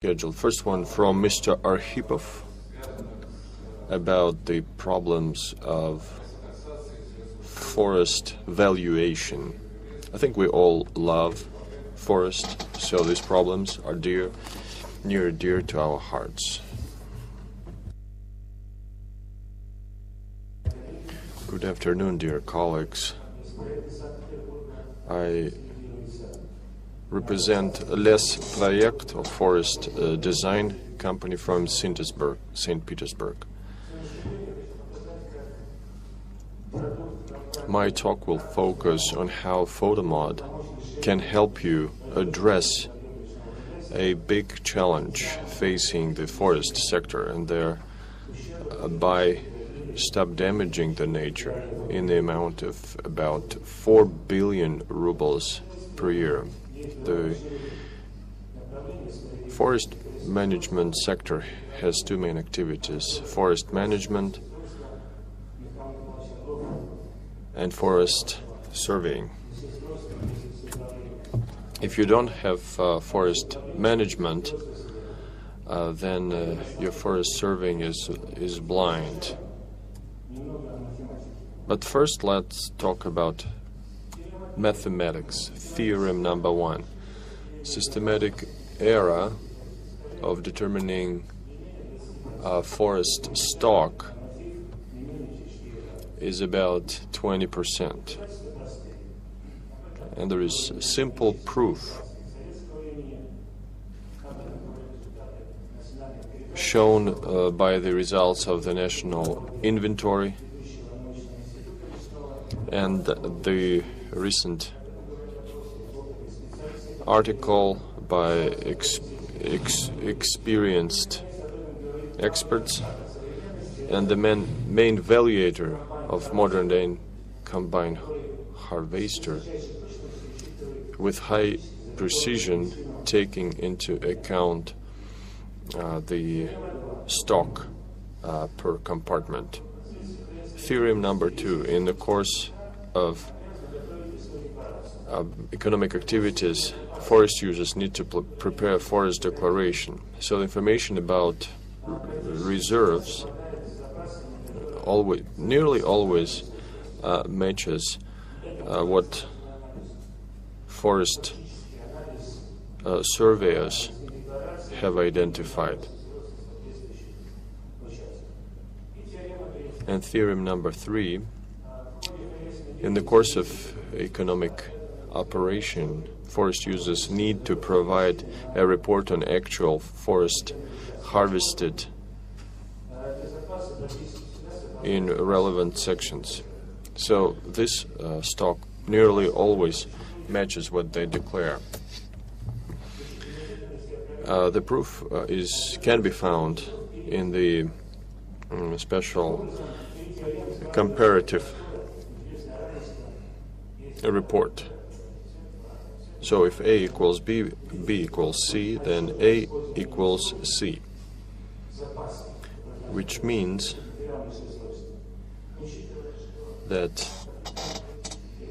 Schedule. First one from Mr. Arkhipov about the problems of forest valuation. I think we all love forest, so these problems are near and dear to our hearts. Good afternoon, dear colleagues. I represent Lesproekt, a forest design company from St. Petersburg. My talk will focus on how PhotoMod can help you address a big challenge facing the forest sector and thereby stop damaging the nature in the amount of about 4 billion rubles per year. The forest management sector has two main activities: forest management and forest surveying. If you don't have forest management, then your forest surveying is blind. But first, let's talk about mathematics. Theorem number 1. Systematic error of determining forest stock is about 20%. And there is simple proof shown by the results of the national inventory and the recent article by experienced experts and the main evaluator of modern-day combine harvester with high precision, taking into account the stock per compartment. Theorem number 2. In the course of economic activities, forest users need to prepare a forest declaration. So information about reserves nearly always matches what forest surveyors have identified. And theorem number 3, in the course of economic operation, forest users need to provide a report on actual forest harvested in relevant sections. So this stock nearly always matches what they declare. The proof can be found in the special comparative report. So if A equals B, B equals C, then A equals C, which means that,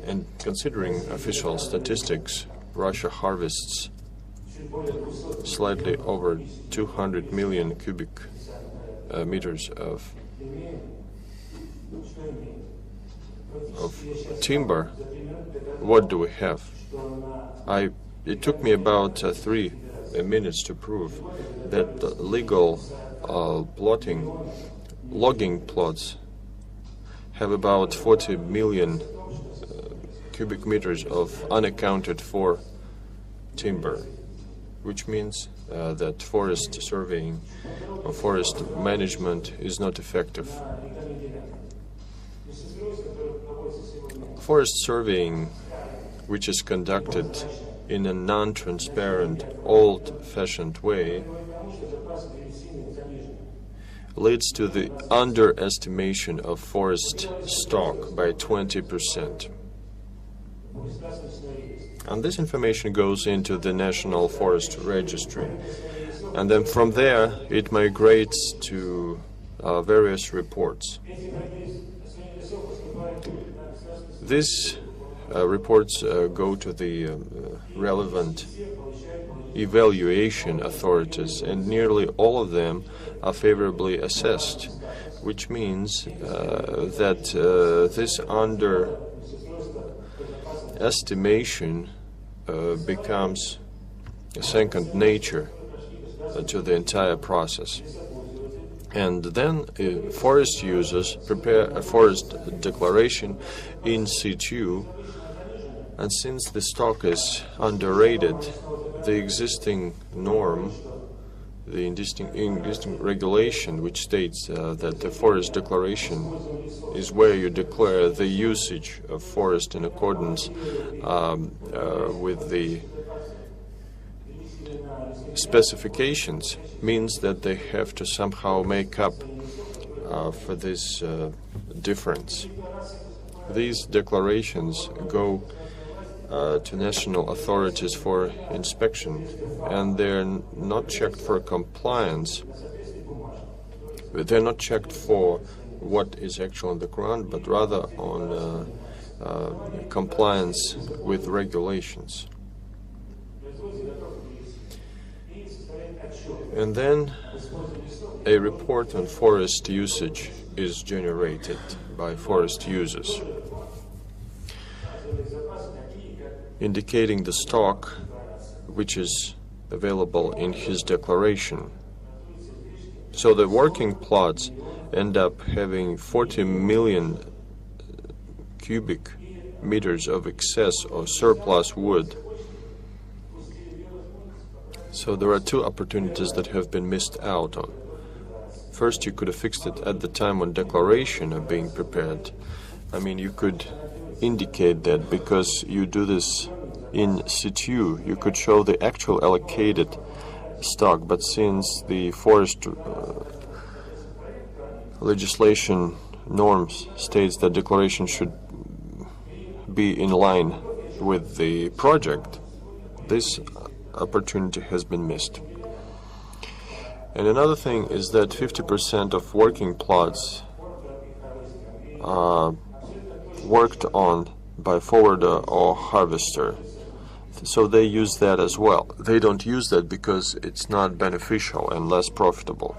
and considering official statistics, Russia harvests slightly over 200 million cubic meters of timber. What do we have? It took me about 3 minutes to prove that the legal logging plots have about 40 million cubic meters of unaccounted for timber, which means that forest surveying or forest management is not effective. Forest surveying, which is conducted in a non-transparent, old-fashioned way, leads to the underestimation of forest stock by 20%. And this information goes into the National Forest Registry. And then from there, it migrates to various reports. These reports go to the relevant evaluation authorities, and nearly all of them are favorably assessed, which means that this underestimation becomes a second nature to the entire process. And then forest users prepare a forest declaration in situ, and since the stock is underrated, the existing norm, the existing regulation, which states that the forest declaration is where you declare the usage of forest in accordance with the specifications, means that they have to somehow make up for this difference. These declarations go to national authorities for inspection, and they're not checked for compliance. They're not checked for what is actually on the ground, but rather on compliance with regulations. And then a report on forest usage is generated by forest users, indicating the stock which is available in his declaration. So the working plots end up having 40 million cubic meters of excess or surplus wood. So there are two opportunities that have been missed out on. First, you could have fixed it at the time when declaration are being prepared. I mean, you could indicate that because you do this in situ, you could show the actual allocated stock, but since the forest legislation norms states that declaration should be in line with the project, this opportunity has been missed. And another thing is that 50% of working plots are worked on by forwarder or harvester. So they use that as well. They don't use that because it's not beneficial and less profitable.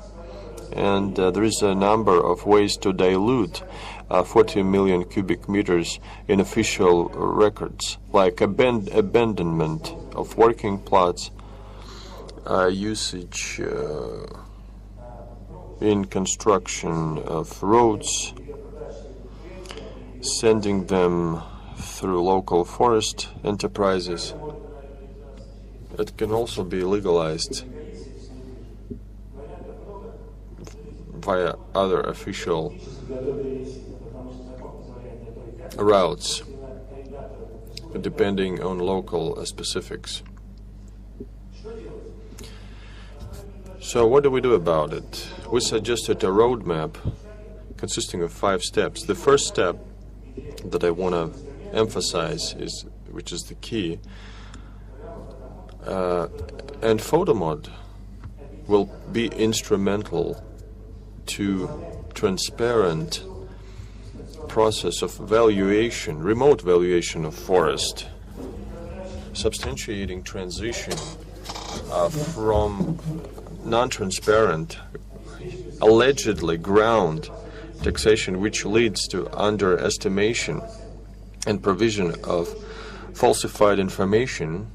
And there is a number of ways to dilute 40 million cubic meters in official records, like abandonment of working plots, usage in construction of roads, sending them through local forest enterprises. It can also be legalized via other official routes, depending on local specifics. So what do we do about it? We suggested a roadmap consisting of 5 steps. The first step that I want to emphasize is, which is the key, and PhotoMod will be instrumental to transparent process of valuation, remote valuation of forest, substantiating transition from non-transparent, allegedly ground taxation, which leads to underestimation and provision of falsified information,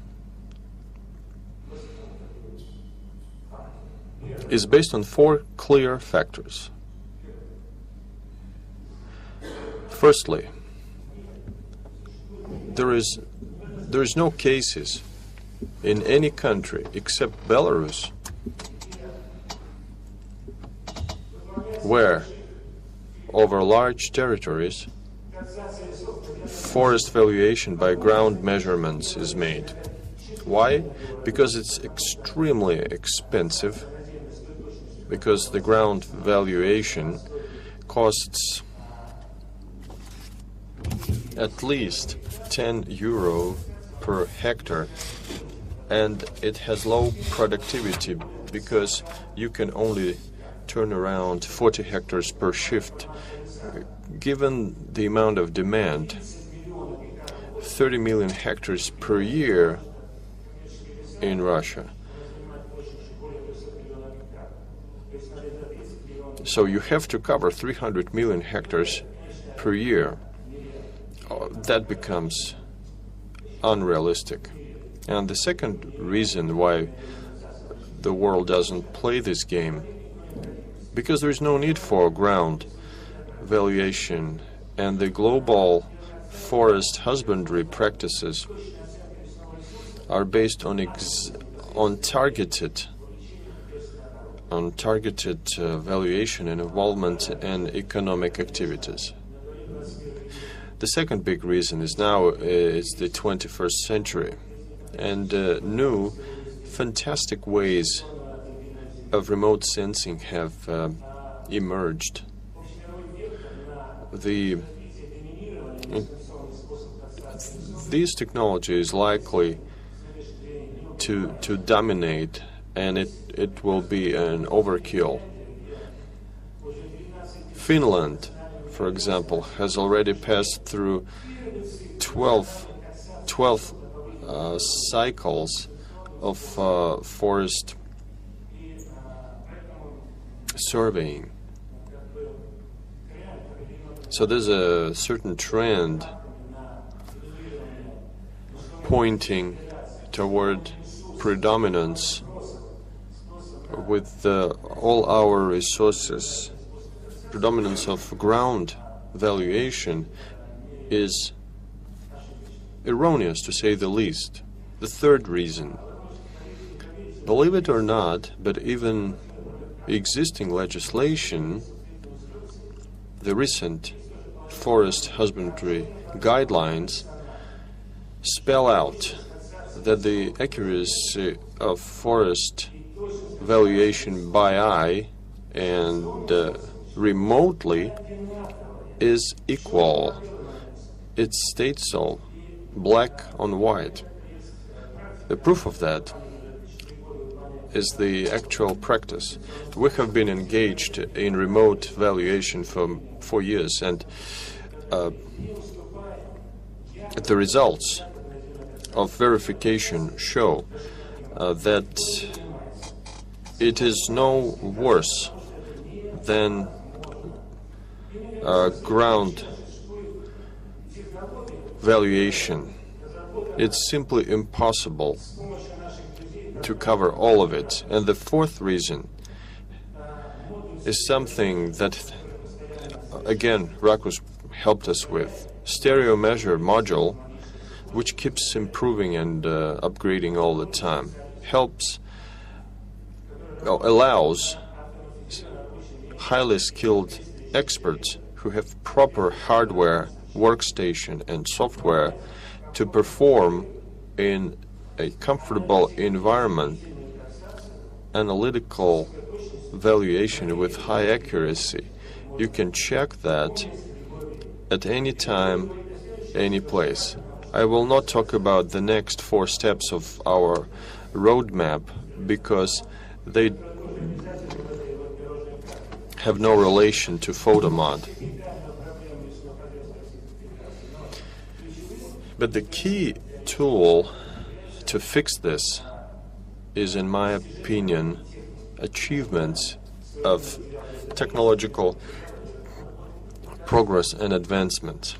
is based on 4 clear factors. Firstly, there is no cases in any country except Belarus where over large territories forest valuation by ground measurements is made. Why? Because it's extremely expensive, because the ground valuation costs at least 10 euro per hectare, and it has low productivity because you can only turn around 40 hectares per shift. Given the amount of demand, 30 million hectares per year, in Russia. So you have to cover 300 million hectares per year. That becomes unrealistic. And the second reason why the world doesn't play this game, because there is no need for ground valuation, and the global forest husbandry practices are based on targeted valuation and involvement in economic activities. The second big reason is now it's the 21st century, and new fantastic ways of remote sensing have emerged. This technology is likely to dominate, and it will be an overkill. Finland, for example, has already passed through 12 cycles of forest surveying. So there's a certain trend pointing toward predominance with all our resources. Predominance of ground valuation is erroneous, to say the least. The third reason, believe it or not, but even existing legislation, the recent forest husbandry guidelines spell out that the accuracy of forest valuation by eye and remotely is equal. It states so, black on white. The proof of that is the actual practice. We have been engaged in remote valuation for 4 years, and the results of verification show that it is no worse than ground valuation. It's simply impossible to cover all of it. And the fourth reason is something that, again, Rakus helped us with. Stereo measure module, which keeps improving and upgrading all the time, allows highly skilled experts who have proper hardware, workstation, and software to perform in a comfortable environment analytical valuation with high accuracy. You can check that at any time, any place. I will not talk about the next 4 steps of our roadmap because they have no relation to photomod. But the key tool to fix this is, in my opinion, achievements of technological progress and advancement.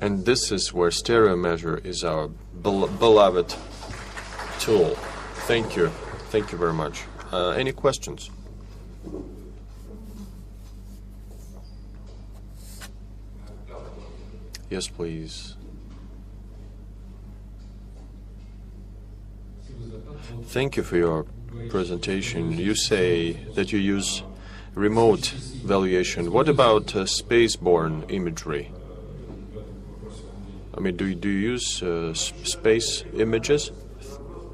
And this is where stereo measure is our beloved tool. Thank you. Thank you very much. Any questions? Yes, please. Thank you for your presentation. You say that you use remote valuation. What about space-borne imagery? I mean, do you use space images?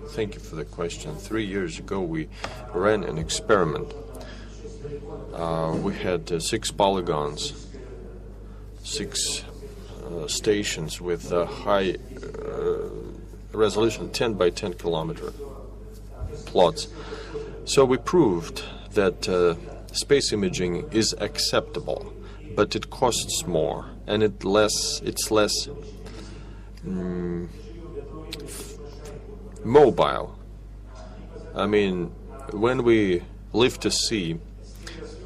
Thank you for the question. 3 years ago, we ran an experiment. We had 6 polygons, 6 stations with high resolution, 10 by 10 kilometer plots. So we proved that space imaging is acceptable, but it costs more, and it's less mobile. I mean, when we live to see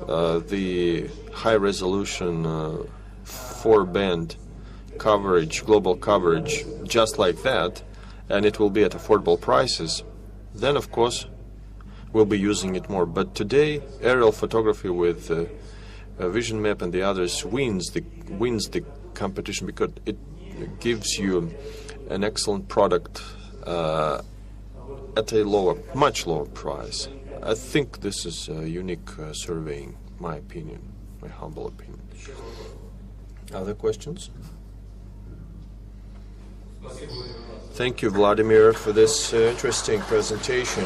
the high-resolution 4-band coverage, global coverage, just like that, and it will be at affordable prices, then of course we'll be using it more. But today, aerial photography with Vision Map and the others wins the competition because it gives you an excellent product at a much lower price. I think this is a unique surveying, my opinion, my humble opinion. Other questions? Thank you, Vladimir, for this interesting presentation.